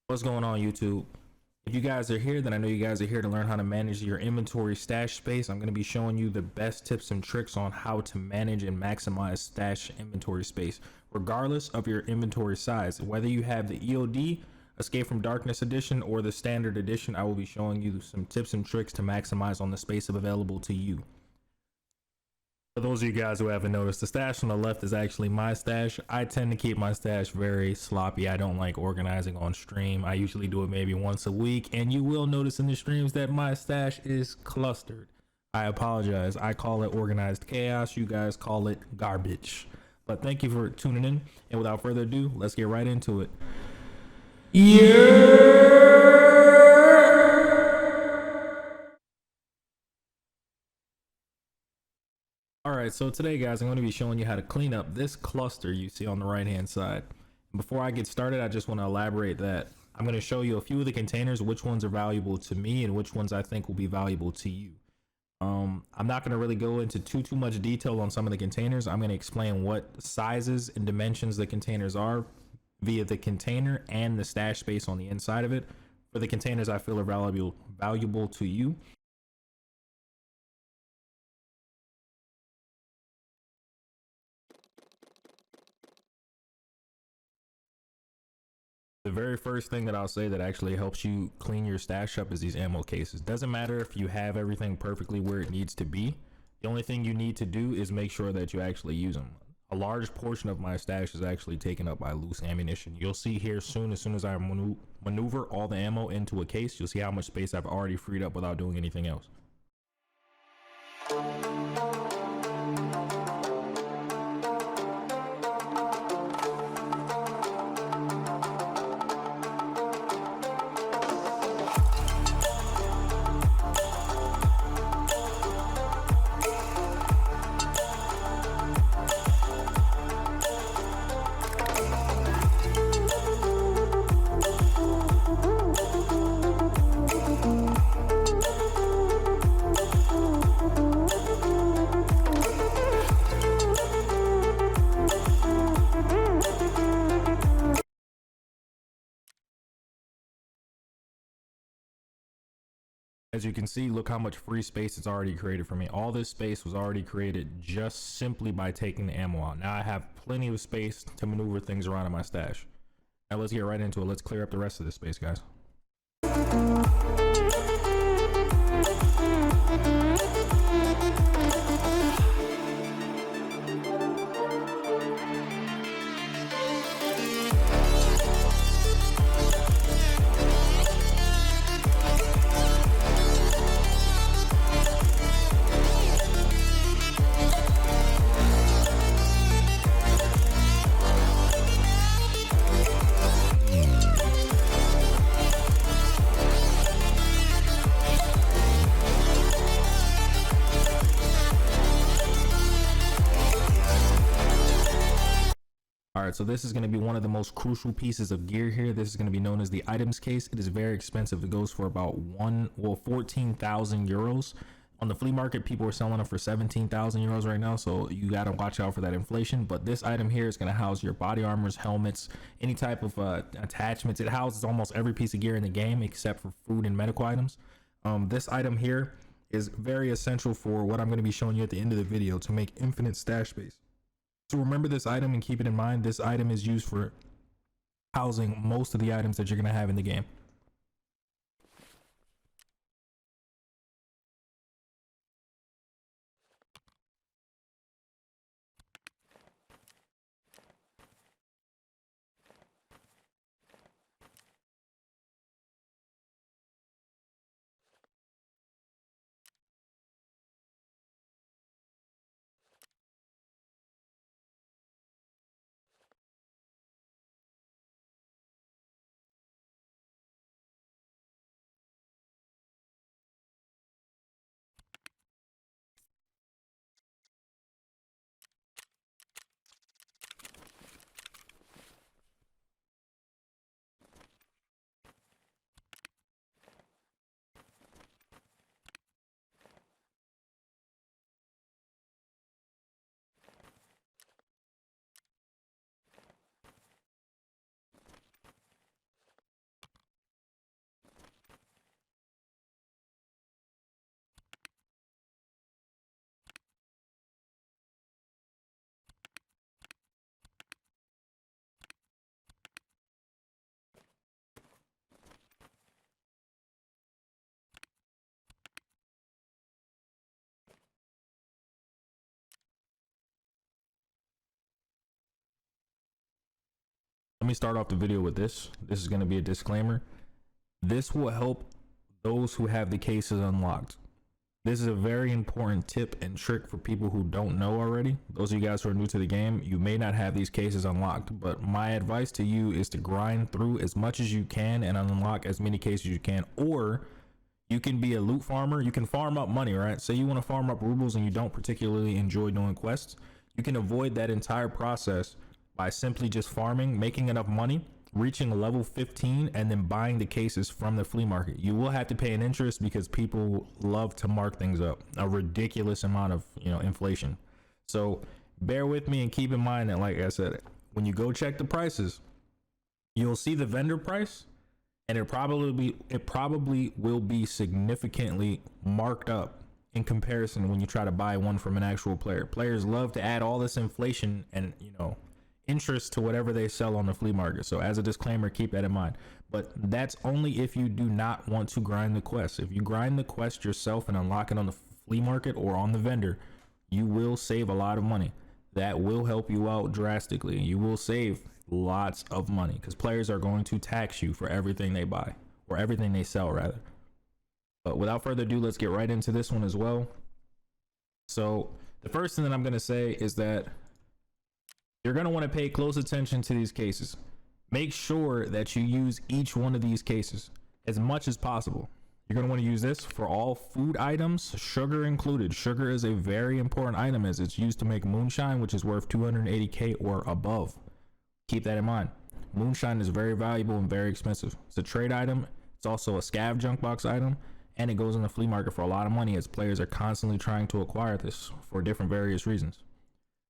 What's going on, YouTube? If you guys are here, then I know you guys are here to learn how to manage your inventory stash space. I'm going to be showing you the best tips and tricks on how to manage and maximize stash inventory space, regardless of your inventory size. Whether you have the EOD, Escape from Darkness edition, or the standard edition, I will be showing you some tips and tricks to maximize on the space available to you. For those of you guys who haven't noticed, the stash on the left is actually my stash. I tend to keep my stash very sloppy. I don't like organizing on stream. I usually do it maybe once a week, and you will notice in the streams that my stash is clustered. I apologize. I call it organized chaos. You guys call it garbage. But thank you for tuning in, and without further ado, let's get right into it. Alright, so today guys, I'm going to be showing you how to clean up this cluster you see on the right hand side. Before I get started, I just want to elaborate that I'm going to show you a few of the containers, which ones are valuable to me and which ones I think will be valuable to you. I'm not going to really go into too much detail on some of the containers. I'm going to explain what sizes and dimensions the containers are via the container and the stash space on the inside of it. For the containers I feel are valuable to you, the very first thing that I'll say that actually helps you clean your stash up is these ammo cases. Doesn't matter if you have everything perfectly where it needs to be. The only thing you need to do is make sure that you actually use them. A large portion of my stash is actually taken up by loose ammunition. You'll see here soon, as soon as I maneuver all the ammo into a case, you'll see how much space I've already freed up without doing anything else. As you can see, look how much free space it's already created for me. All this space was already created just simply by taking the ammo out. Now I have plenty of space to maneuver things around in my stash. Now let's get right into it. Let's clear up the rest of this space, guys. Alright, so this is going to be one of the most crucial pieces of gear here. This is going to be known as the items case. It is very expensive. It goes for about 14,000 euros. On the flea market, people are selling it for 17,000 euros right now, so you got to watch out for that inflation. But this item here is going to house your body armors, helmets, any type of attachments. It houses almost every piece of gear in the game except for food and medical items. This item here is very essential for what I'm going to be showing you at the end of the video to make infinite stash space. So remember this item and keep it in mind. This item is used for housing most of the items that you're going to have in the game. me start off the video with this. This is going to be a disclaimer. This will help those who have the cases unlocked. This is a very important tip and trick for people who don't know already. Those of you guys who are new to the game, you may not have these cases unlocked, but my advice to you is to grind through as much as you can and unlock as many cases you can. Or you can be a loot farmer. You can farm up money, right? Say you want to farm up rubles and you don't particularly enjoy doing quests. You can avoid that entire process by simply just farming, making enough money, reaching level 15, and then buying the cases from the flea market. You will have to pay an interest because people love to mark things up a ridiculous amount of, inflation. So bear with me and keep in mind that, like I said, when you go check the prices, you'll see the vendor price, and it probably will be significantly marked up in comparison when you try to buy one from an actual player. Players love to add all this inflation and interest to whatever they sell on the flea market. So as a disclaimer, keep that in mind. But that's only if you do not want to grind the quest. If you grind the quest yourself and unlock it on the flea market or on the vendor, you will save a lot of money. That will help you out drastically. You will save lots of money because players are going to tax you for everything they buy, or everything they sell rather. But without further ado, let's get right into this one as well. So the first thing that I'm going to say is that you're going to want to pay close attention to these cases. Make sure that you use each one of these cases as much as possible. You're going to want to use this for all food items, sugar included. Sugar is a very important item as it's used to make moonshine, which is worth 280k or above. Keep that in mind. Moonshine is very valuable and very expensive. It's a trade item. It's also a scav junk box item, and it goes in the flea market for a lot of money as players are constantly trying to acquire this for different various reasons.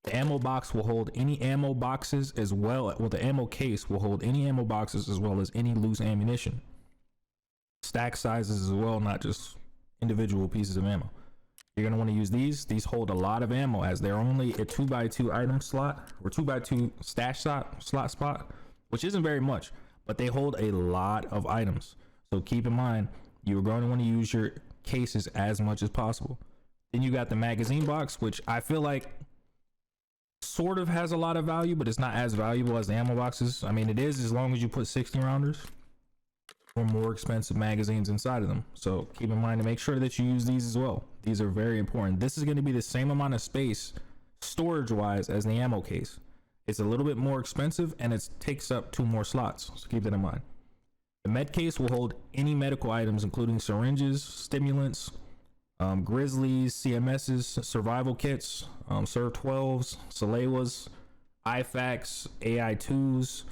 The ammo box will hold any ammo boxes as well. Well, the ammo case will hold any ammo boxes as well as any loose ammunition. Stack sizes as well, not just individual pieces of ammo. You're going to want to use these. These hold a lot of ammo as they're only a 2x2 item slot or 2x2 stash slot spot, which isn't very much, but they hold a lot of items. So keep in mind, you're going to want to use your cases as much as possible. Then you got the magazine box, which I feel like sort of has a lot of value, but it's not as valuable as the ammo boxes. I mean, it is as long as you put 60 rounders or more expensive magazines inside of them. So keep in mind to make sure that you use these as well. These are very important. This is going to be the same amount of space storage wise as the ammo case. It's a little bit more expensive and it takes up 2 more slots. So keep that in mind. The med case will hold any medical items, including syringes, stimulants, grizzlies, CMSs, survival kits, Serv 12s, Salewas, IFAKs, AI2s,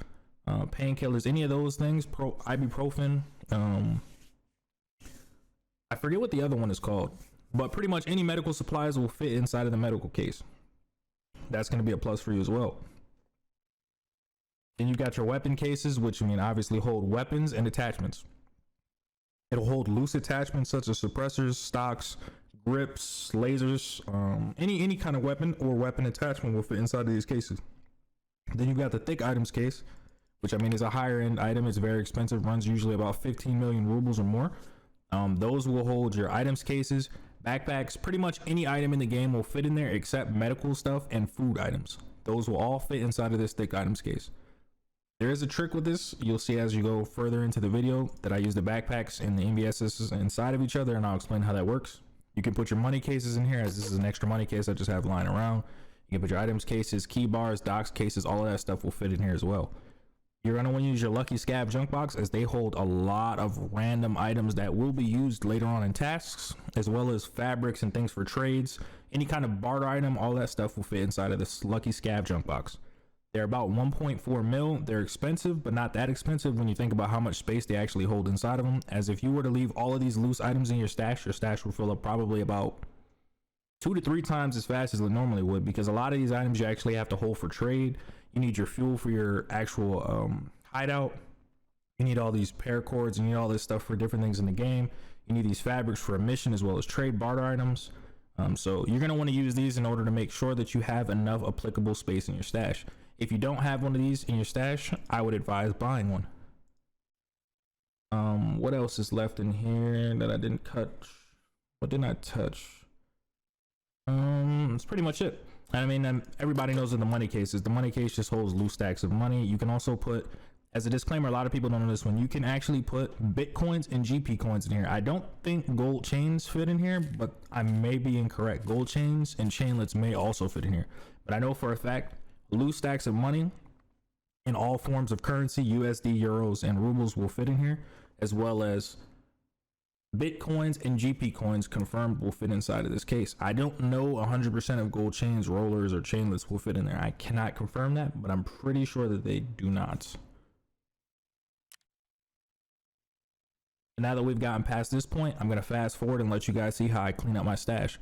painkillers, any of those things, ibuprofen. I forget what the other one is called, but pretty much any medical supplies will fit inside of the medical case. That's going to be a plus for you as well. Then you got your weapon cases, which obviously hold weapons and attachments. It'll hold loose attachments such as suppressors, stocks, grips, lasers, any kind of weapon or weapon attachment will fit inside of these cases. Then you've got the thick items case, which is a higher end item. It's very expensive, runs usually about 15 million rubles or more. Those will hold your items cases, backpacks, pretty much any item in the game will fit in there except medical stuff and food items. Those will all fit inside of this thick items case. There is a trick with this. You'll see as you go further into the video that I use the backpacks and the MBSs inside of each other, and I'll explain how that works. You can put your money cases in here, as this is an extra money case I just have lying around. You can put your items cases, key bars, docks cases, all of that stuff will fit in here as well. You're going to want to use your lucky scav junk box as they hold a lot of random items that will be used later on in tasks, as well as fabrics and things for trades. Any kind of barter item, all that stuff will fit inside of this lucky scav junk box. They're about 1.4 mil. They're expensive, but not that expensive when you think about how much space they actually hold inside of them. As if you were to leave all of these loose items in your stash will fill up probably about 2 to 3 times as fast as it normally would, because a lot of these items you actually have to hold for trade. You need your fuel for your actual hideout. You need all these paracords, and you need all this stuff for different things in the game. You need these fabrics for a mission as well as trade barter items. So you're going to want to use these in order to make sure that you have enough applicable space in your stash. If you don't have one of these in your stash, I would advise buying one. What else is left in here that I didn't touch? What didn't I touch? That's pretty much it. I mean, everybody knows in the money cases, the money case just holds loose stacks of money. You can also put, as a disclaimer, a lot of people don't know this one, you can actually put Bitcoins and GP coins in here. I don't think gold chains fit in here, but I may be incorrect. Gold chains and chainlets may also fit in here. But I know for a fact, loose stacks of money in all forms of currency, USD, euros, and rubles will fit in here, as well as Bitcoins and GP coins confirmed will fit inside of this case. I don't know 100% of gold chains, rollers, or chainlets will fit in there. I cannot confirm that, but I'm pretty sure that they do not. And now that we've gotten past this point, I'm going to fast forward and let you guys see how I clean up my stash.